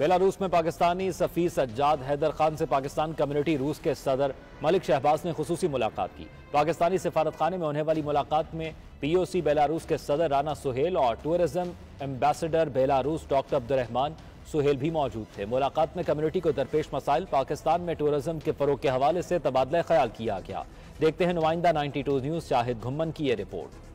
Belarus میں پاکستانی سفیر سجاد حیدر خان سے پاکستان کمیونٹی روس کے صدر ملک شہباز نے خصوصی ملاقات کی۔ پاکستانی سفارت خانے میں ہونے والی ملاقات میں پی او سی بیلاروس کے صدر رانا سہیل اور tourism ambassador Belarus doctor Abdulrahman Sohail بھی موجود تھے۔ ملاقات میں کمیونٹی کو درپیش مسائل، پاکستان میں ٹورزم کے فروغ کے حوالے سے تبادلہ خیال کیا گیا۔ دیکھتے ہیں نمائندہ 92 نیوز شاہد گھمن کی یہ رپورٹ۔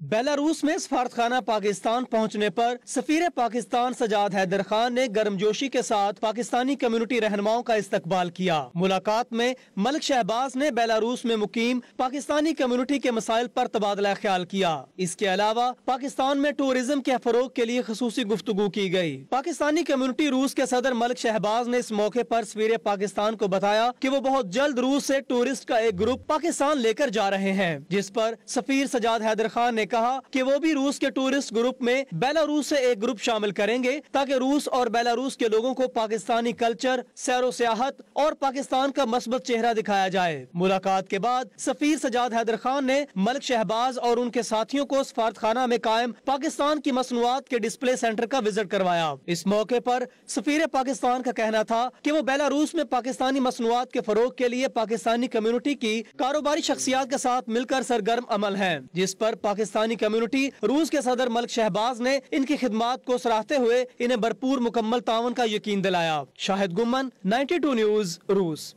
بیلاروس میں سفارت خانہ پاکستان پہنچنے پر سفیر پاکستان سجاد حیدر خان نے گرم جوشی کے ساتھ پاکستانی کمیونٹی رہنماؤں کا استقبال کیا۔ ملاقات میں ملک شہباز نے بیلاروس میں مقیم پاکستانی کمیونٹی کے مسائل پر تبادلہ خیال کیا۔ اس کے علاوہ پاکستان میں ٹورزم کے فروغ کے لیے خصوصی گفتگو کی گئی۔ پاکستانی کمیونٹی روس کے صدر ملک شہباز نے اس موقع پر سفیر پاکستان کو بتایا کہ وہ بہت جلد روس سے ٹورسٹ کا ایک گروپ پاکستان لے کر جا رہے ہیں، جس پر سفیر سجاد حیدر خان نے کہا کہ وہ بھی روس کے ٹورسٹ گروپ میں بیلاروس سے ایک گروپ شامل کریں گے تاکہ روس اور بیلاروس کے لوگوں کو پاکستانی کلچر، سیر و سیاحت اور پاکستان کا مثبت چہرہ دکھایا جائے۔ ملاقات کے بعد سفیر سجاد حیدر خان نے ملک شہباز اور ان کے ساتھیوں کو سفارت خانہ میں قائم پاکستان کی مصنوعات کے ڈسپلے سینٹر کا وزٹ کروایا۔ اس موقع پر سفیر پاکستان کا کہنا تھا کہ وہ بیلاروس میں پاکستانی مصنوعات کے فروغ کے لیے پاکستانی کمیونٹی کی کاروباری شخصیات کے ساتھ مل کر سرگرم عمل ہیں، جس پر پاکستانی کمیونٹی روس کے صدر ملک شہباز نے ان کی خدمات کو سراہتے ہوئے انہیں بھرپور مکمل تعاون کا یقین دلایا۔ شاہد گھمن، 92 نیوز، روس۔